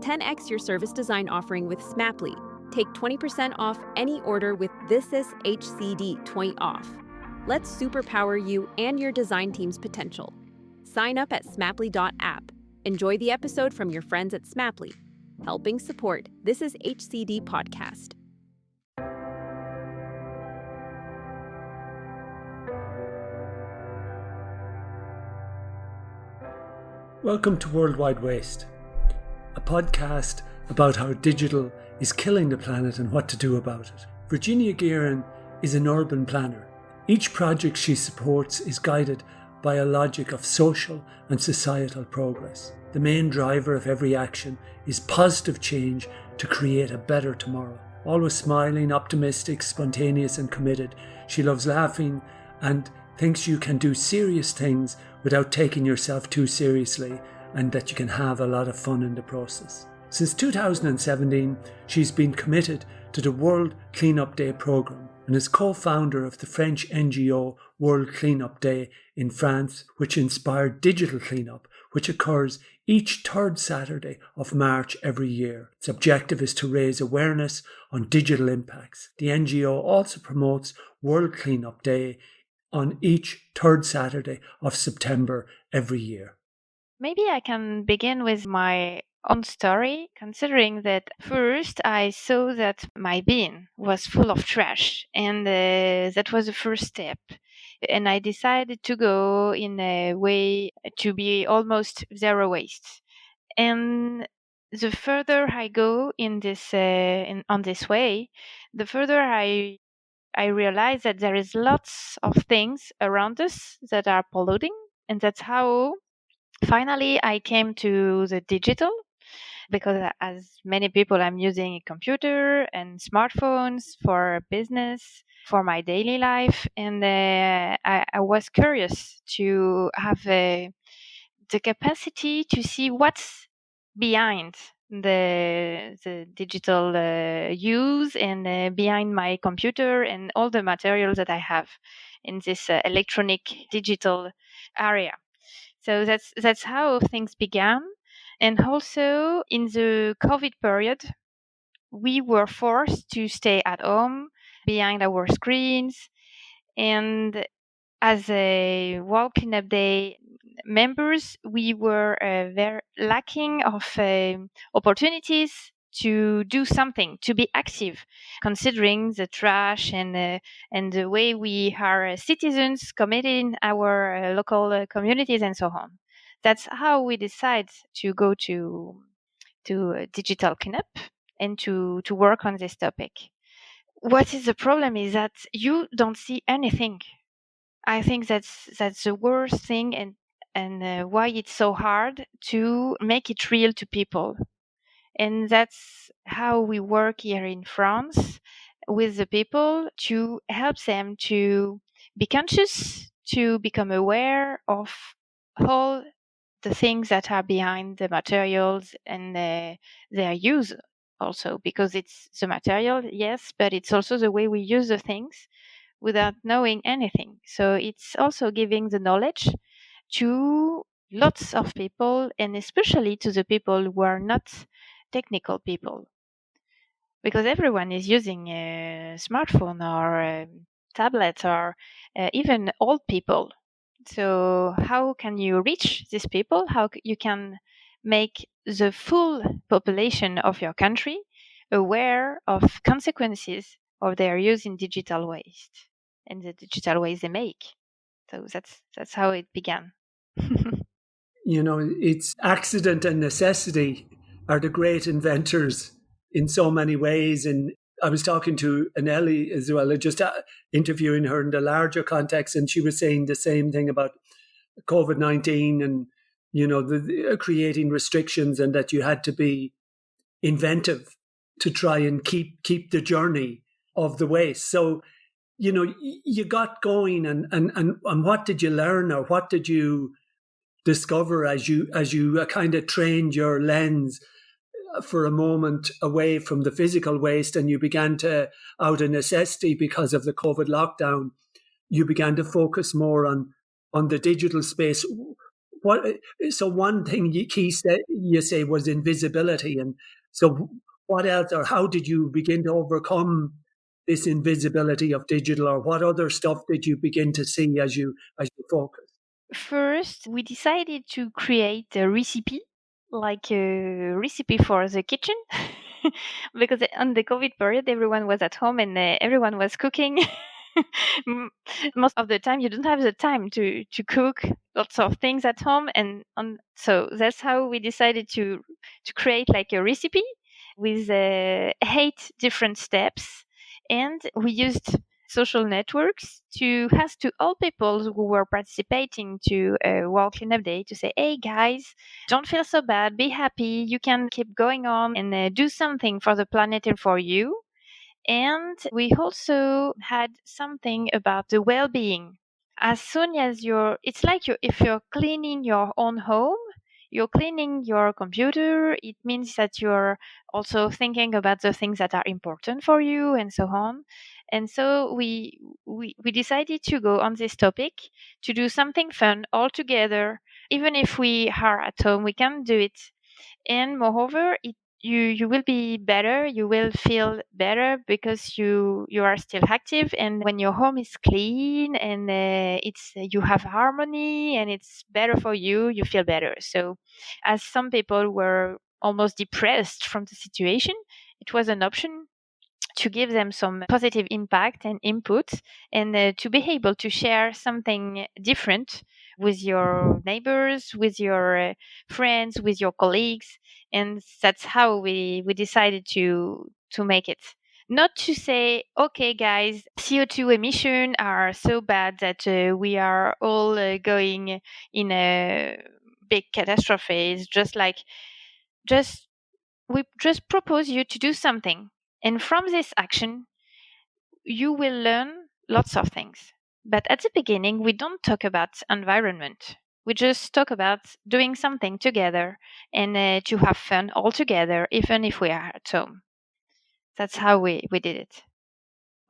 10x your service design offering with Smaply. Take 20% off any order with This Is HCD 20 off. Let's superpower you and your design team's potential. Sign up at smaply.app. Enjoy the episode from your friends at Smaply, helping support This Is HCD podcast. Welcome to Worldwide Waste, a podcast about how digital is killing the planet and what to do about it. Virginie Guerin is an urban planner. Each project she supports is guided by a logic of social and societal progress. The main driver of every action is positive change to create a better tomorrow. Always smiling, optimistic, spontaneous and committed, she loves laughing and thinks you can do serious things without taking yourself too seriously, and that you can have a lot of fun in the process. Since 2017, she's been committed to the World Cleanup Day programme and is co-founder of the French NGO World Cleanup Day in France, which inspired digital cleanup, which occurs each third Saturday of March every year. Its objective is to raise awareness on digital impacts. The NGO also promotes World Cleanup Day on each third Saturday of September every year. Maybe I can begin with my own story, considering that first I saw that my bin was full of trash, and that was the first step. And I decided to go in a way to be almost zero waste. And the further I go in this on this way, the further I realize that there is lots of things around us that are polluting, and that's how finally I came to the digital, because as many people, I'm using a computer and smartphones for business, for my daily life, and I was curious to have the capacity to see what's behind the digital use and behind my computer and all the materials that I have in this electronic digital area. So that's how things began. And also in the COVID period, we were forced to stay at home behind our screens. And as a World Cleanup Day members, we were very lacking of opportunities to do something, to be active, considering the trash and the way we are citizens committed in our local communities and so on. That's how we decide to go to digital cleanup and to work on this topic. What is the problem is that you don't see anything. I think that's the worst thing, and why it's so hard to make it real to people. And that's how we work here in France with the people, to help them to be conscious, to become aware of all the things that are behind the materials and their use also, because it's the material, yes, but it's also the way we use the things without knowing anything. So it's also giving the knowledge to lots of people, and especially to the people who are not technical people, because everyone is using a smartphone or a tablet, or even old people. So how can you reach these people? How you can make the full population of your country aware of consequences of their use in digital waste and the digital waste they make? So that's how it began. You know, it's accident and necessity are the great inventors in so many ways. And I was talking to Anneli as well, just interviewing her in the larger context, and she was saying the same thing about COVID-19 and, you know, the creating restrictions, and that you had to be inventive to try and keep the journey of the waste. So, you know, you got going, and what did you learn, or what did you discover as you kind of trained your lens for a moment away from the physical waste, and you began to, out of necessity because of the COVID lockdown, you began to focus more on the digital space? what? So one thing you say was invisibility, and so what else, or how did you begin to overcome this invisibility of digital, or what other stuff did you begin to see as you focus? First, we decided to create a recipe, like a recipe for the kitchen, because on the COVID period, everyone was at home and everyone was cooking. Most of the time, you don't have the time to cook lots of things at home, and so that's how we decided to create like a recipe with 8 different steps, and we used social networks to ask to all people who were participating to World Cleanup Day to say, hey guys, don't feel so bad, be happy, you can keep going on and do something for the planet and for you. And we also had something about the well-being. As soon as it's like if you're cleaning your own home, you're cleaning your computer, it means that you're also thinking about the things that are important for you and so on. And so we decided to go on this topic to do something fun all together. Even if we are at home, we can do it. And moreover, you will be better, you will feel better because you are still active, and when your home is clean and it's you have harmony and it's better for you, you feel better. So as some people were almost depressed from the situation, it was an option to give them some positive impact and input, and to be able to share something different with your neighbors, with your friends, with your colleagues. And that's how we decided to make it. Not to say, okay, guys, CO2 emission are so bad that we are all going in a big catastrophe. It's just we just propose you to do something, and from this action you will learn lots of things. But at the beginning we don't talk about environment, we just talk about doing something together and to have fun all together, even if we are at home. That's how we did it.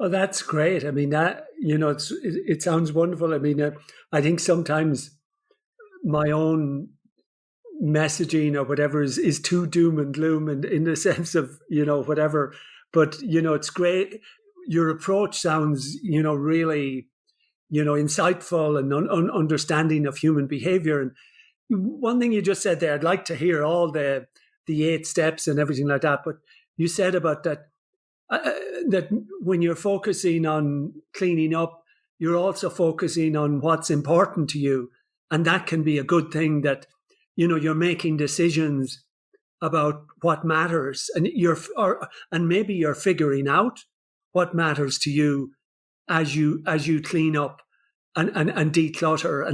Oh, that's great. I mean, it sounds wonderful. I mean, I think sometimes my own messaging or whatever is too doom and gloom, and in the sense of whatever. But it's great. Your approach sounds really insightful and understanding of human behavior. And one thing you just said there, I'd like to hear all the 8 steps and everything like that. But you said about that that when you're focusing on cleaning up, you're also focusing on what's important to you, and that can be a good thing. That you're making decisions about what matters, and and maybe you're figuring out what matters to you as you clean up and declutter,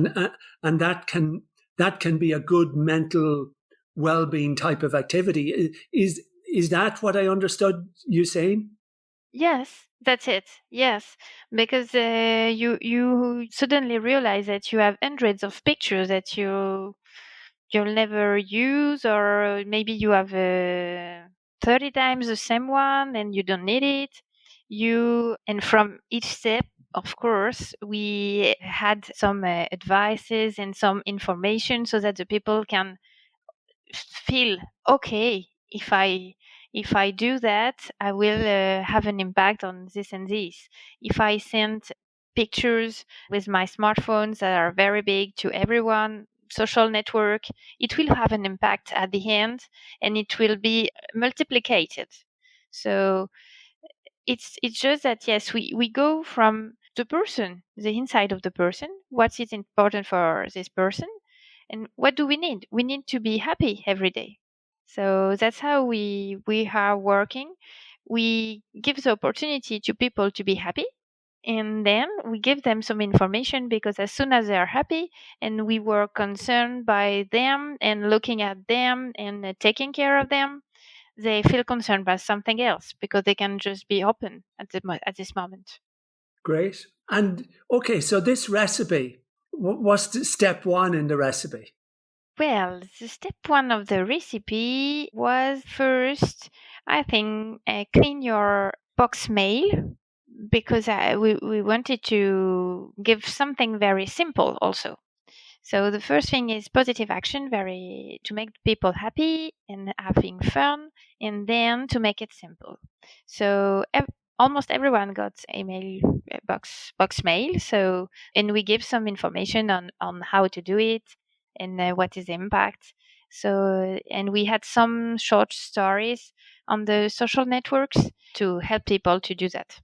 and that can be a good mental well-being type of activity. Is that what I understood you saying? Yes, that's it. Yes, because you suddenly realize that you have hundreds of pictures that you'll never use, or maybe you have 30 times the same one and you don't need it. And from each step, of course, we had some advices and some information so that the people can feel, okay, if I do that, I will have an impact on this and this. If I send pictures with my smartphones that are very big to everyone, social network, it will have an impact at the end, and it will be multiplicated. So it's just that, yes, we go from the person, the inside of the person, what is important for this person, and what do we need. We need to be happy every day. So that's how we are working. We give the opportunity to people to be happy, and then we give them some information, because as soon as they are happy and we were concerned by them and looking at them and taking care of them, they feel concerned by something else, because they can just be open at this moment. Great. And okay, so this recipe, what's step one in the recipe? Well, the step one of the recipe was first, I think, clean your box mail, because we wanted to give something very simple also. So the first thing is positive action, very to make people happy and having fun, and then to make it simple. So almost everyone got email box mail. So and we give some information on how to do it and what is the impact. So and we had some short stories on the social networks to help people to do that.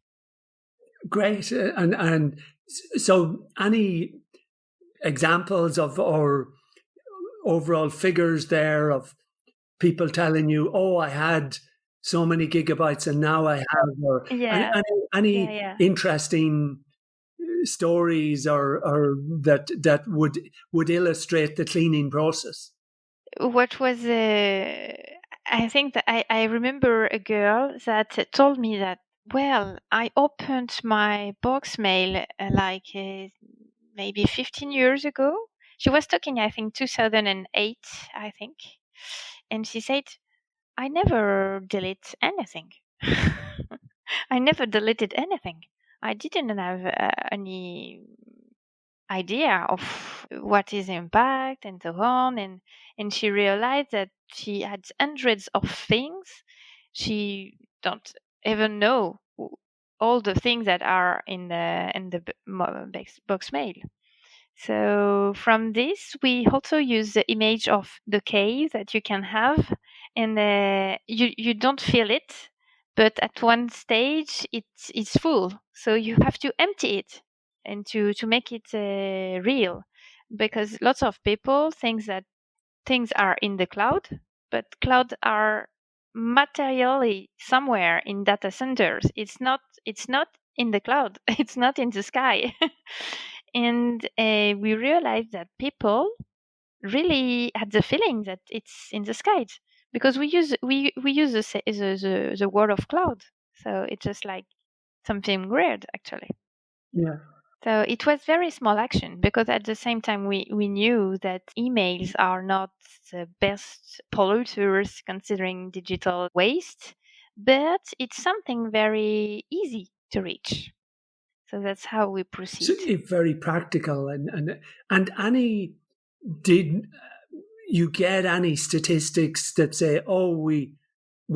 Great. And so any examples of our overall figures there of people telling you, oh, I had so many gigabytes and now I have, or Yeah. any interesting stories or that would illustrate the cleaning process? What was I think that I remember a girl that told me that, well, I opened my box mail maybe 15 years ago. She was talking, I think, 2008, I think. And she said, I never delete anything. I never deleted anything. I didn't have any idea of what is impact and so on, and she realized that she had hundreds of things. She don't even know all the things that are in the box mail. So from this, we also use the image of the cave that you can have, and you don't feel it, but at one stage it's full, so you have to empty it and to make it real, because lots of people think that things are in the cloud, but cloud are materially somewhere in data centers. It's not in the cloud. It's not in the sky. And we realized that people really had the feeling that it's in the skies, because we use the word of cloud. So it's just like something weird, actually. Yeah. So it was very small action, because at the same time we knew that emails are not the best polluters considering digital waste, but it's something very easy to reach. So that's how we So proceed. it's very practical, and any did you get any statistics that say, oh, we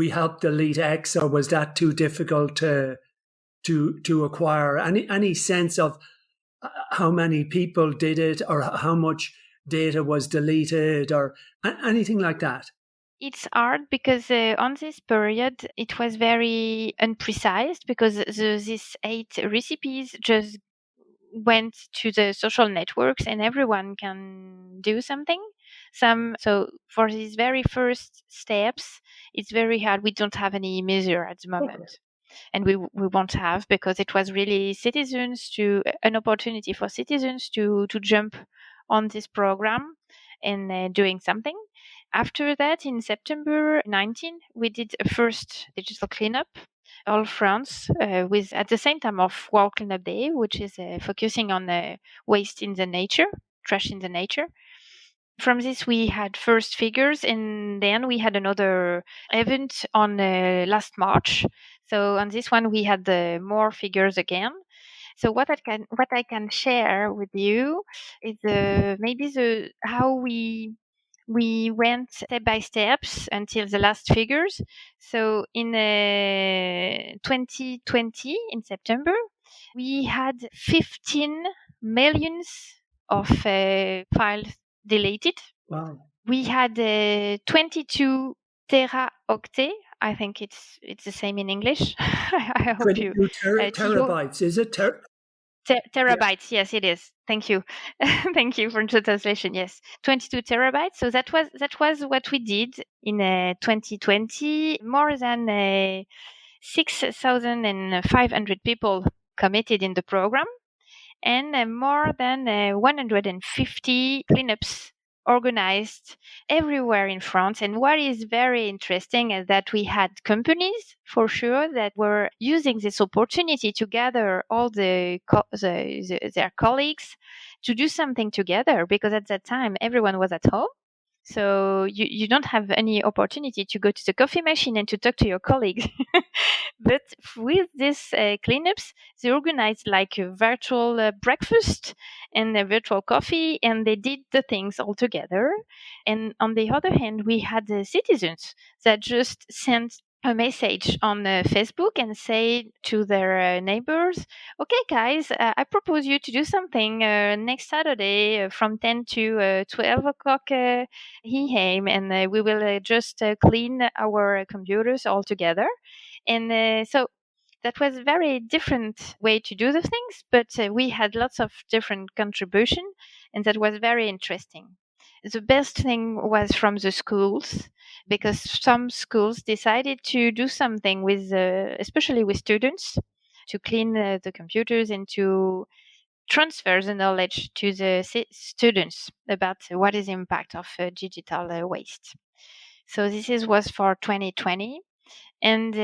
helped delete X, or was that too difficult to acquire? Any sense of how many people did it, or how much data was deleted, or anything like that? It's hard because on this period it was very unprecise, because these 8 recipes just went to the social networks and everyone can do something. So for these very first steps, it's very hard. We don't have any measure at the moment. Okay. And we won't have, because it was really an opportunity for citizens to jump on this program and doing something. After that, in September 19, we did a first digital cleanup all France, with at the same time of World Cleanup Day, which is focusing on waste in the nature, trash in the nature. From this, we had first figures, and then we had another event on last March. So on this one, we had more figures again. So what I can share with you is maybe the how we went step by steps until the last figures. So in 2020, in September, we had 15 millions of files deleted. Wow. We had 22 teraoctet. I think it's the same in English. I hope you. 22 terabytes, is it? Terabytes, yes, it is. Thank you, thank you for the translation. Yes, 22 terabytes. So that was what we did in 2020. More than 6,500 people committed in the program, and more than 150 cleanups organized everywhere in France. And what is very interesting is that we had companies, for sure, that were using this opportunity to gather all their colleagues to do something together, because at that time everyone was at home. So you don't have any opportunity to go to the coffee machine and to talk to your colleagues. But with these cleanups, they organized like a virtual breakfast and a virtual coffee, and they did the things all together. And on the other hand, we had the citizens that just sent a message on Facebook and say to their neighbors, okay, guys, I propose you to do something next Saturday from 10 to 12 o'clock AM, and we will just clean our computers all together. And so that was a very different way to do the things, but we had lots of different contribution, and that was very interesting. The best thing was from the schools, because some schools decided to do something with, especially with students, to clean the computers and to transfer the knowledge to the students about what is the impact of digital waste. So was for 2020. And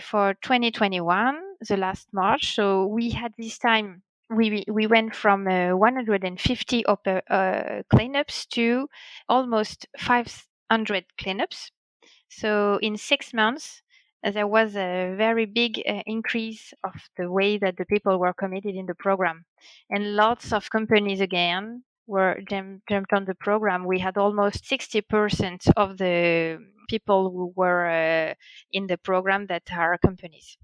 for 2021, the last March, so we had this time, we went from 150 cleanups to almost 500 cleanups. So in 6 months, there was a very big increase of the way that the people were committed in the program. And lots of companies again were jumped on the program. We had almost 60% of the people who were in the program that are companies.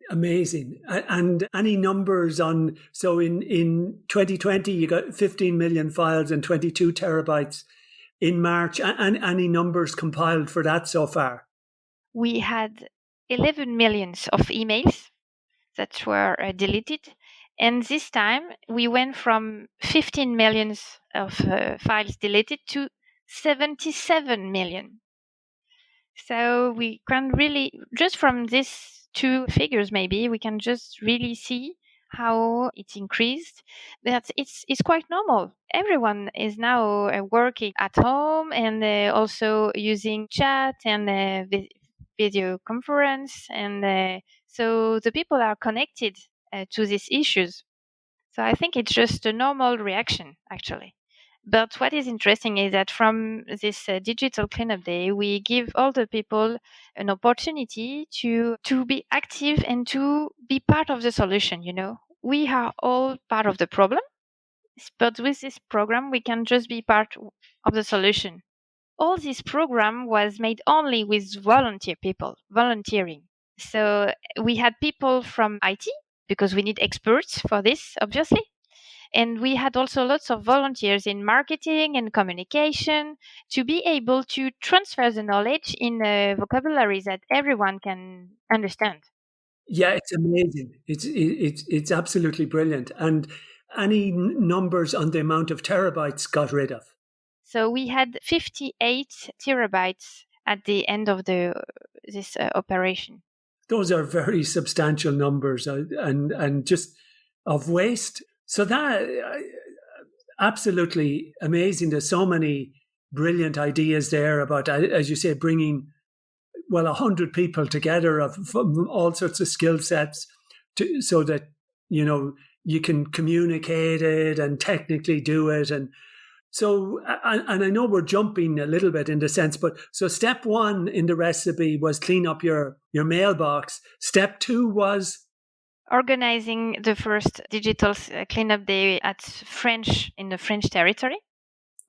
Amazing. And any numbers on, so in 2020, you got 15 million files and 22 terabytes in March, and any numbers compiled for that so far? We had 11 millions of emails that were deleted. And this time we went from 15 millions of files deleted to 77 million. So we can really, just from these two figures, maybe we can just really see how it increased. That it's quite normal. Everyone is now working at home and also using chat and video conference, and so the people are connected to these issues. So I think it's just a normal reaction, actually. But what is interesting is that from this digital cleanup day, we give all the people an opportunity to be active and to be part of the solution. You know, we are all part of the problem, but with this program, we can just be part of the solution. All this program was made only with volunteering. So we had people from IT, because we need experts for this, obviously. And we had also lots of volunteers in marketing and communication to be able to transfer the knowledge in a vocabulary that everyone can understand. Yeah, it's amazing. It's absolutely brilliant. And any numbers on the amount of terabytes got rid of? So we had 58 terabytes at the end of this operation. Those are very substantial numbers, and just of waste. So that absolutely amazing. There's so many brilliant ideas there about, as you say, bringing 100 people together from all sorts of skill sets, so that you can communicate it and technically do it. And so, and I know we're jumping a little bit in the sense, but so step one in the recipe was clean up your mailbox. Step two was organizing the first digital cleanup day in the French territory.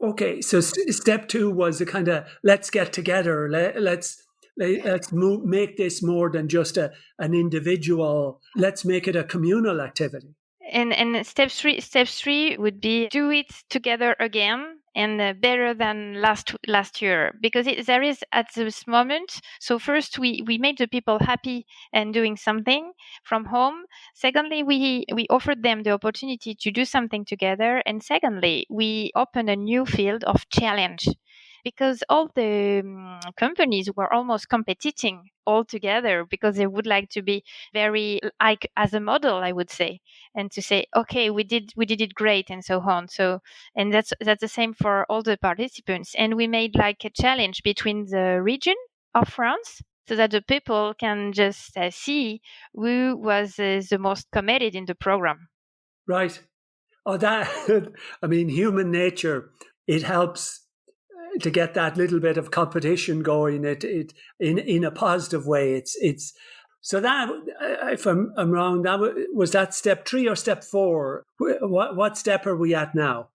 Okay, so step two was a kind of let's get together. Let's make this more than just an individual. Let's make it a communal activity. And step three would be do it together again, and better than last year, because there is at this moment. So first we made the people happy and doing something from home. Secondly, we offered them the opportunity to do something together, and secondly we opened a new field of challenge, because all the companies were almost competing all together, because they would like to be very like as a model, I would say, and to say, okay, we did it great, and so on. So, and that's the same for all the participants. And we made like a challenge between the region of France, so that the people can just see who was the most committed in the program. Right. Oh, that, I mean, human nature, it helps to get that little bit of competition going, in a positive way. It's so that, if I'm wrong, was that step 3 or step 4? What step are we at now?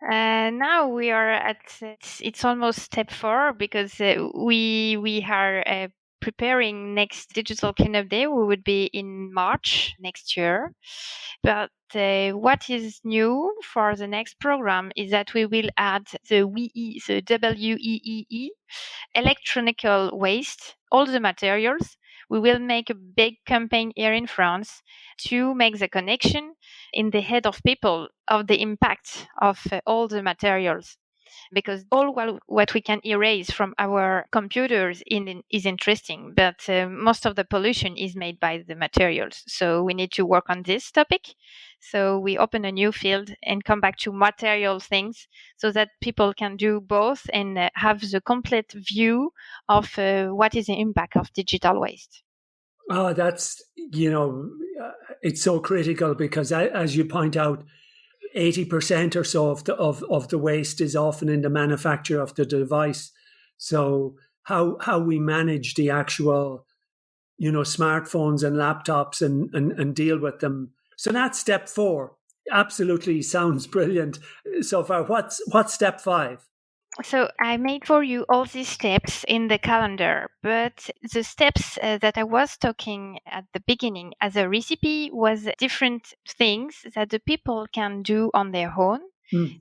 Now we are at it's almost step 4, because we are preparing next digital cleanup day. We would be in March next year. But what is new for the next program is that we will add the WEE, the WEEE, electronical waste, all the materials. We will make a big campaign here in France to make the connection in the head of people of the impact of all the materials, because all what we can erase from our computers is interesting, but most of the pollution is made by the materials. So we need to work on this topic. So we open a new field and come back to material things, so that people can do both and have the complete view of what is the impact of digital waste. Oh, that's, it's so critical, because as you point out, 80% or so of the waste is often in the manufacture of the device. So how we manage the actual, smartphones and laptops and deal with them. So that's step 4. Absolutely sounds brilliant so far. What's step 5? So I made for you all these steps in the calendar, but the steps that I was talking at the beginning as a recipe was different things that the people can do on their own.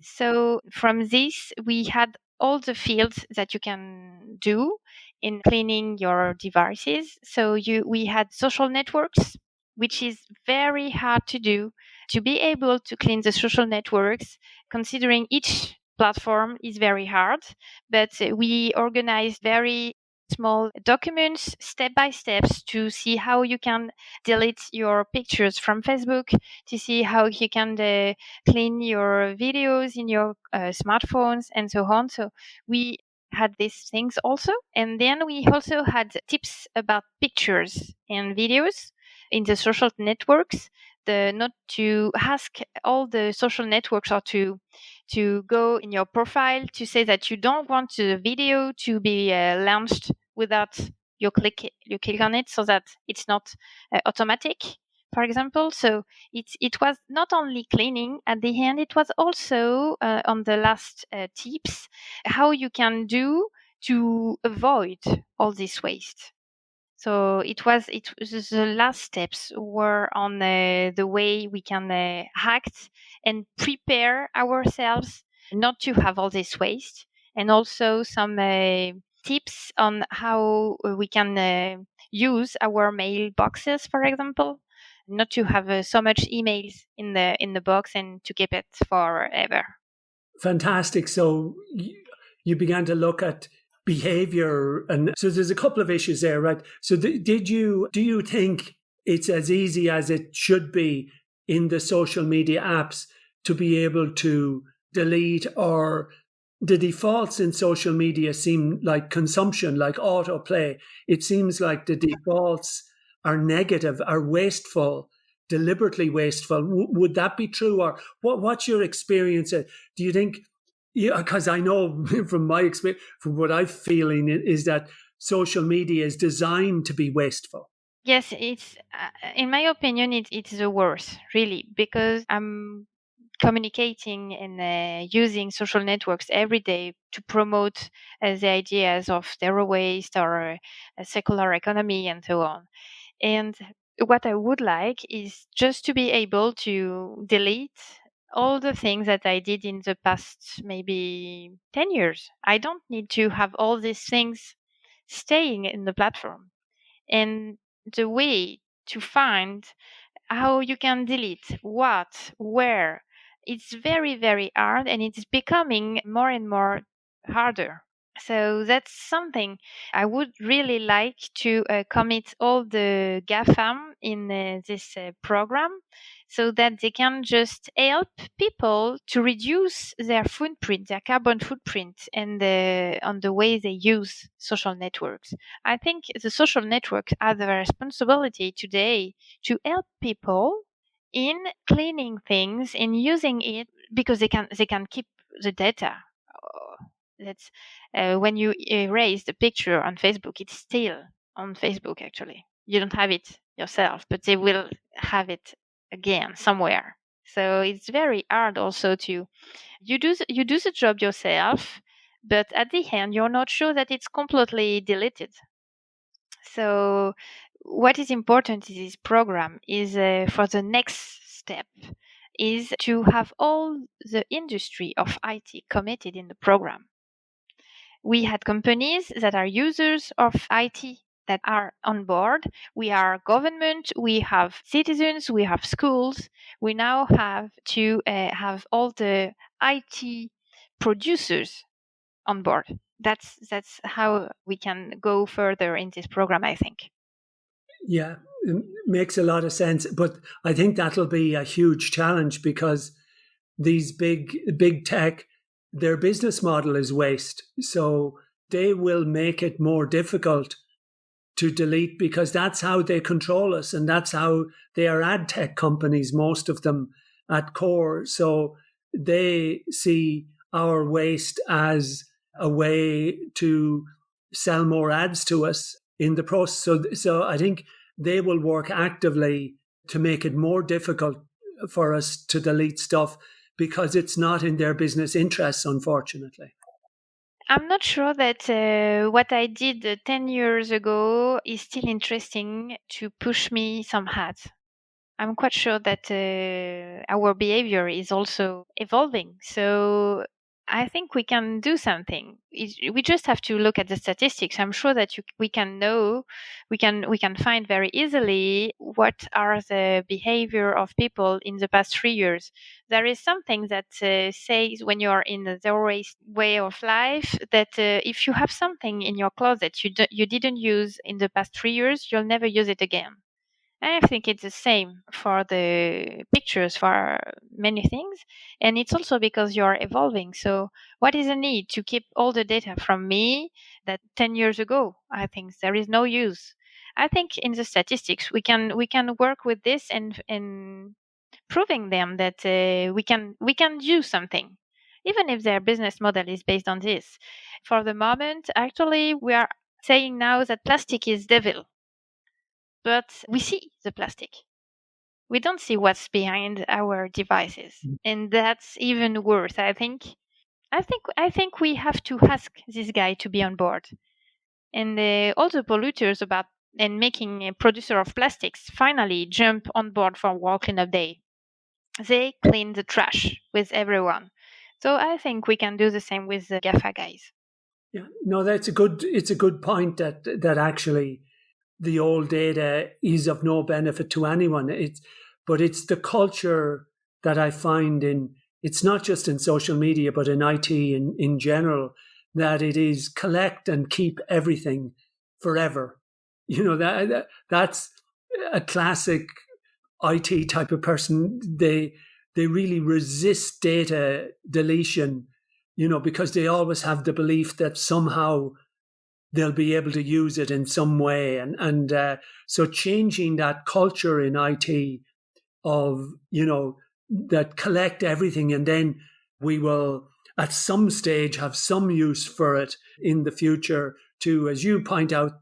So from this, we had all the fields that you can do in cleaning your devices. So we had social networks, which is very hard to do. To be able to clean the social networks, considering each platform, is very hard, but we organized very small documents, step by steps, to see how you can delete your pictures from Facebook, to see how you can clean your videos in your smartphones, and so on. So we had these things also. And then we also had tips about pictures and videos in the social networks, not to ask all the social networks, or to go in your profile to say that you don't want the video to be launched without you click on it, so that it's not automatic, for example. So it was not only cleaning at the end, it was also on the last tips, how you can do to avoid all this waste. So the last steps were on the way we can act and prepare ourselves not to have all this waste, and also some tips on how we can use our mailboxes, for example, not to have so much emails in the box and to keep it forever. Fantastic. So you began to look at behavior, and so there's a couple of issues there, right? So do you think it's as easy as it should be in the social media apps to be able to delete, or the defaults in social media seem like consumption, like autoplay? It seems like the defaults are negative, are wasteful, deliberately wasteful. Would that be true, or what's your experience? Do you think? Yeah, because I know from my experience, from what I'm feeling, is that social media is designed to be wasteful. Yes, it's in my opinion, it's the worst, really, because I'm communicating and using social networks every day to promote the ideas of zero waste, or a circular economy, and so on. And what I would like is just to be able to delete all the things that I did in the past maybe 10 years. I don't need to have all these things staying in the platform. And the way to find how you can delete what, where, it's very, very hard, and it's becoming more and more harder. So that's something I would really like to commit all the GAFAM in this program, so that they can just help people to reduce their footprint, their carbon footprint, and on the way they use social networks. I think the social networks have the responsibility today to help people in cleaning things and using it, because they can keep the data. That's when you erase the picture on Facebook, it's still on Facebook. Actually, you don't have it yourself, but they will have it again somewhere. So it's very hard also to you do the job yourself, but at the end you're not sure that it's completely deleted. So what is important in this program is for the next step is to have all the industry of IT committed in the program. We had companies that are users of IT that are on board. We are government, we have citizens, we have schools. We now have to have all the IT producers on board. That's how we can go further in this program, I think. Yeah, it makes a lot of sense. But I think that'll be a huge challenge because these big tech, their business model is waste. So they will make it more difficult to delete because that's how they control us and that's how they are ad tech companies, most of them at core. So they see our waste as a way to sell more ads to us in the process. So I think they will work actively to make it more difficult for us to delete stuff because it's not in their business interests, unfortunately. I'm not sure that what I did 10 years ago is still interesting to push me some ads. I'm quite sure that our behavior is also evolving. So I think we can do something. We just have to look at the statistics. I'm sure that we can know, we can find very easily what are the behavior of people in the past 3 years. There is something that says when you are in the zero waste way of life that if you have something in your closet you didn't use in the past 3 years, you'll never use it again. And I think it's the same for the pictures, for many things. And it's also because you're evolving. So, what is the need to keep all the data from me that 10 years ago? I think there is no use. I think in the statistics we can work with this and proving them that we can do something, even if their business model is based on this. For the moment, actually, we are saying now that plastic is devil, but we see the plastic. We don't see what's behind our devices, and that's even worse. I think we have to ask this guy to be on board, and all the polluters about and making a producer of plastics finally jump on board for World Cleanup Day. They clean the trash with everyone. So I think we can do the same with the GAFA guys. Yeah, no, it's a good point that actually the old data is of no benefit to anyone. But it's the culture that I find it's not just in social media, but in IT in general, that it is collect and keep everything forever. That's a classic IT type of person. They really resist data deletion, because they always have the belief that somehow they'll be able to use it in some way. And so changing that culture in IT of, that collect everything and then we will at some stage have some use for it in the future to, as you point out,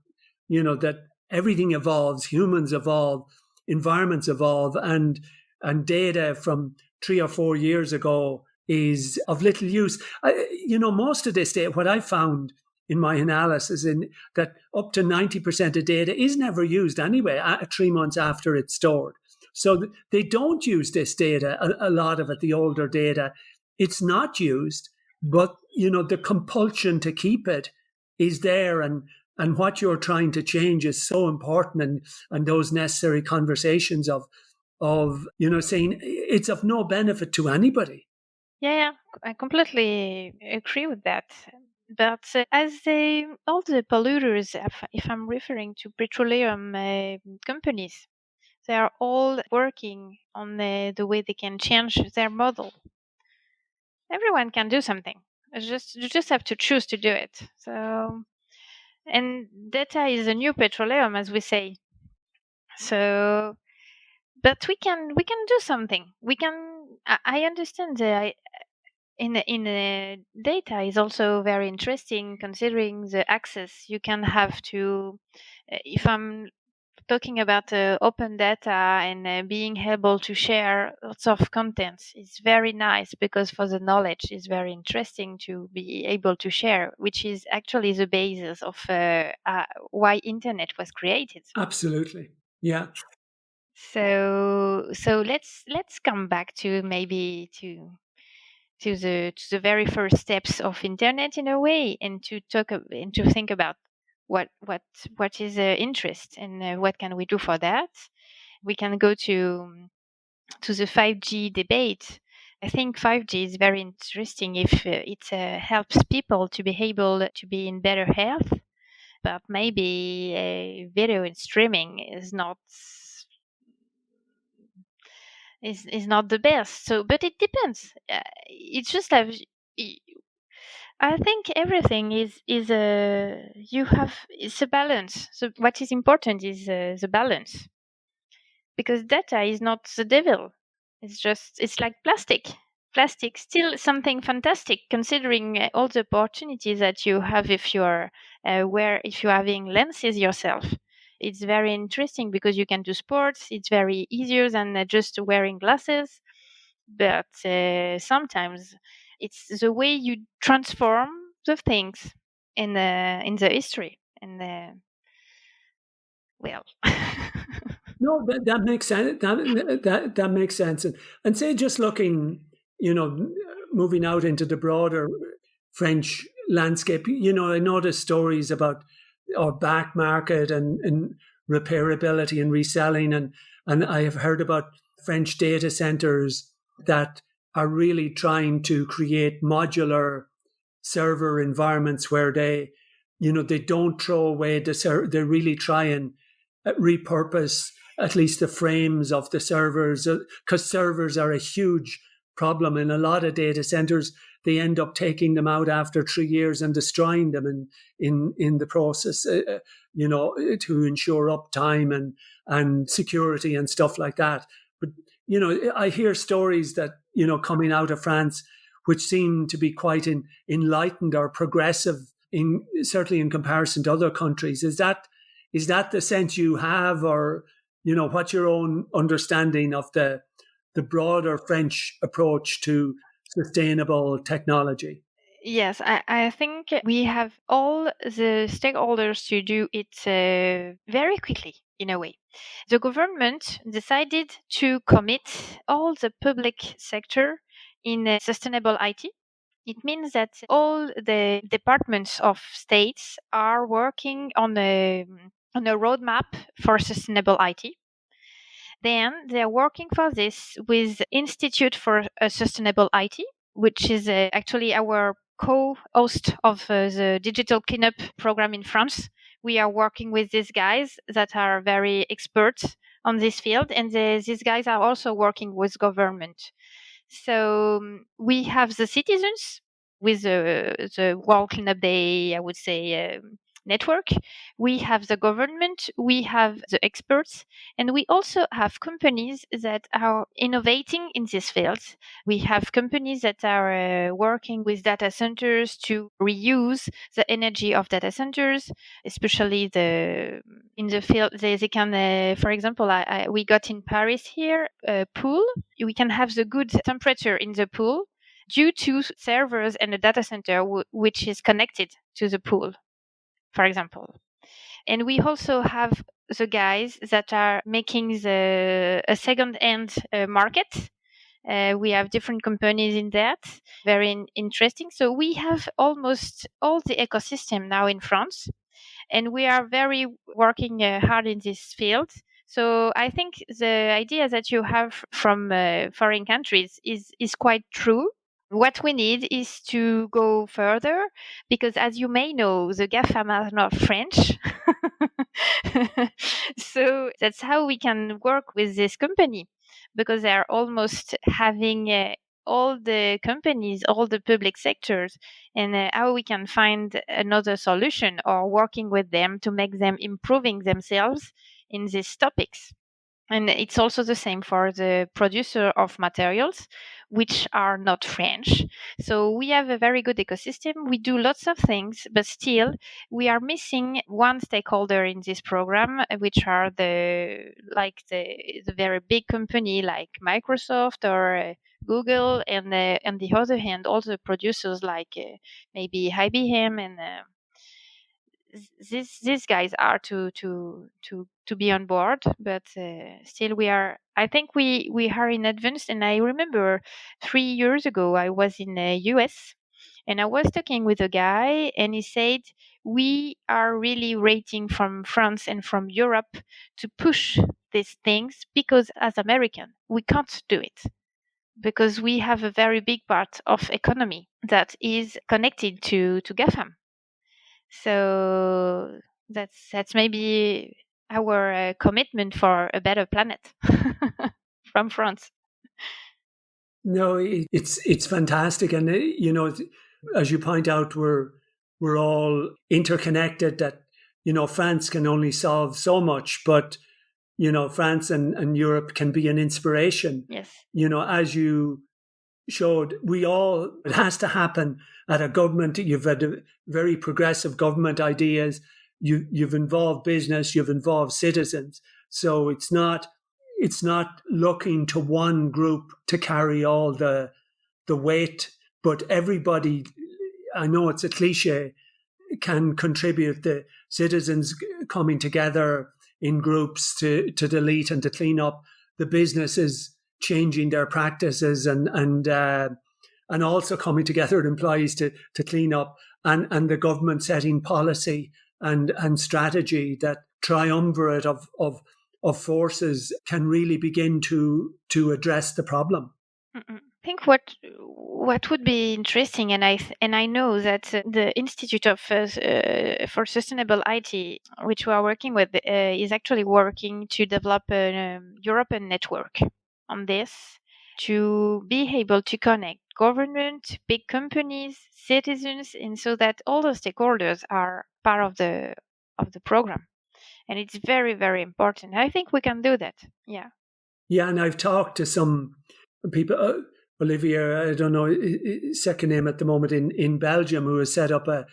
that everything evolves, humans evolve, environments evolve, and data from 3 or 4 years ago is of little use. Most of this data, what I found in my analysis, in that up to 90% of data is never used anyway, 3 months after it's stored. So they don't use this data, a lot of it, the older data. It's not used, but the compulsion to keep it is there, and what you're trying to change is so important, and those necessary conversations of saying it's of no benefit to anybody. Yeah, I completely agree with that. But all the polluters, if I'm referring to petroleum companies, they are all working on the way they can change their model. Everyone can do something. You just have to choose to do it. So, and data is a new petroleum, as we say. So, but we can do something. We can. I understand in data is also very interesting, considering the access you can have to. If I'm talking about open data and being able to share lots of content is very nice, because for the knowledge it's very interesting to be able to share, which is actually the basis of why internet was created. Absolutely. Yeah. So let's come back to maybe to the very first steps of internet in a way, and to talk and to think about what what what is interest, and what can we do for that. We can go to the 5G debate. I think 5G is very interesting if it helps people to be able to be in better health, but maybe video and streaming is not the best. So, but it depends. It's just like I think everything is a you have it's a balance. So what is important is the balance, because data is not the devil. It's like plastic. Plastic still something fantastic, considering all the opportunities that you have if you're if you're having lenses yourself. It's very interesting because you can do sports. It's very easier than just wearing glasses. But sometimes it's the way you transform the things in the history. And well. No, that makes sense. That makes sense. And say, just looking, moving out into the broader French landscape, I noticed stories about our back market and repairability and reselling, and I have heard about French data centers that are really trying to create modular server environments where they don't throw away they really try and repurpose at least the frames of the servers, because servers are a huge problem in a lot of data centers. They end up taking them out after 3 years and destroying them in the process, to ensure uptime and security and stuff like that. But I hear stories that coming out of France, which seem to be quite enlightened or progressive, certainly in comparison to other countries. Is that the sense you have, or what's your own understanding of the broader French approach to sustainable technology? Yes, I think we have all the stakeholders to do it very quickly, in a way. The government decided to commit all the public sector in sustainable IT. It means that all the departments of states are working on a roadmap for sustainable IT. Then they're working for this with Institute for Sustainable IT, which is actually our co-host of the digital cleanup program in France. We are working with these guys that are very experts on this field, and these guys are also working with government. So we have the citizens with the World Cleanup Day, I would say, network. We have the government, we have the experts, and we also have companies that are innovating in this field. We have companies that are working with data centers to reuse the energy of data centers, especially in the field. They can, for example, we got in Paris here a pool. We can have the good temperature in the pool due to servers and a data center which is connected to the pool, for example. And we also have the guys that are making a second-hand market. We have different companies in that, very interesting. So we have almost all the ecosystem now in France, and we are very working hard in this field. So I think the idea that you have from foreign countries is quite true. What we need is to go further, because as you may know, the GAFAM are not French. So that's how we can work with this company, because they are almost having all the companies, all the public sectors, and how we can find another solution or working with them to make them improving themselves in these topics. And it's also the same for the producer of materials, which are not French. So we have a very good ecosystem. We do lots of things, but still we are missing one stakeholder in this program, which are the very big company like Microsoft or Google, and on the other hand, all the producers like maybe IBM and these guys are to be on board, but still we are. I think we are in advance. And I remember 3 years ago I was in the US, and I was talking with a guy, and he said we are really rating from France and from Europe to push these things, because as American we can't do it, because we have a very big part of economy that is connected to GAFAM. So that's maybe our commitment for a better planet from France. No, it's fantastic, and as you point out, we're all interconnected. That France can only solve so much, but France and Europe can be an inspiration. Yes. As you showed, it has to happen at a government. You've had very progressive government ideas. You've involved business, you've involved citizens. So it's not looking to one group to carry all the weight, but everybody, I know it's a cliche, can contribute. The citizens coming together in groups to delete and to clean up, the businesses changing their practices and also coming together with employees to clean up, and the government setting policy and strategy. That triumvirate of forces can really begin to address the problem. I think what would be interesting, and I know that the Institute for Sustainable IT, which we are working with, is actually working to develop a European network on this, to be able to connect government, big companies, citizens, and so that all the stakeholders are part of the program. And it's very, very important. I think we can do that. Yeah. Yeah, and I've talked to some people, Olivia, I don't know second name at the moment, in Belgium, who has set up I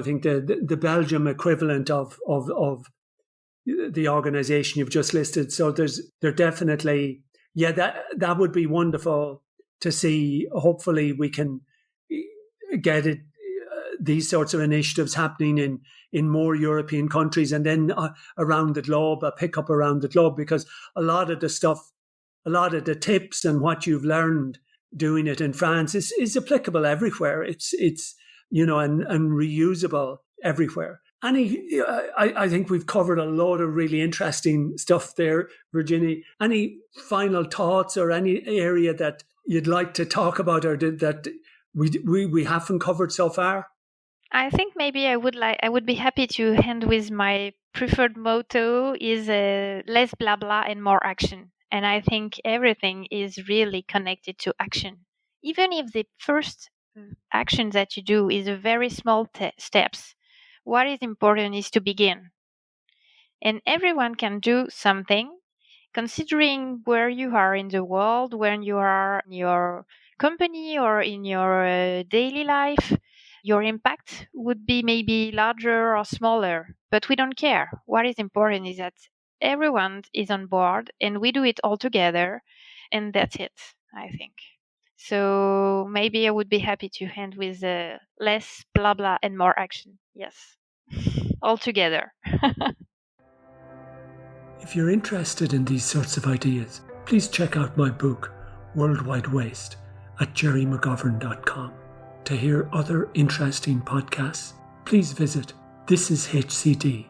think the Belgium equivalent of the organization you've just listed. So they're definitely, that would be wonderful to see. Hopefully we can get it, these sorts of initiatives happening in more European countries, and then around the globe, a pickup around the globe, because a lot of the tips and what you've learned doing it in France is applicable everywhere. It's and reusable everywhere. I think we've covered a lot of really interesting stuff there, Virginie. Any final thoughts or any area that you'd like to talk about, or that we haven't covered so far? I think maybe I would be happy to end with my preferred motto is less blah blah and more action. And I think everything is really connected to action. Even if the first action that you do is a very small steps, what is important is to begin. And everyone can do something, considering where you are in the world, when you are in your company or in your daily life. Your impact would be maybe larger or smaller, but we don't care. What is important is that everyone is on board and we do it all together, and that's it, I think. So maybe I would be happy to end with less blah blah and more action. Yes, all together. If you're interested in these sorts of ideas, please check out my book, Worldwide Waste, at gerrymcgovern.com. To hear other interesting podcasts, please visit thisishcd.com.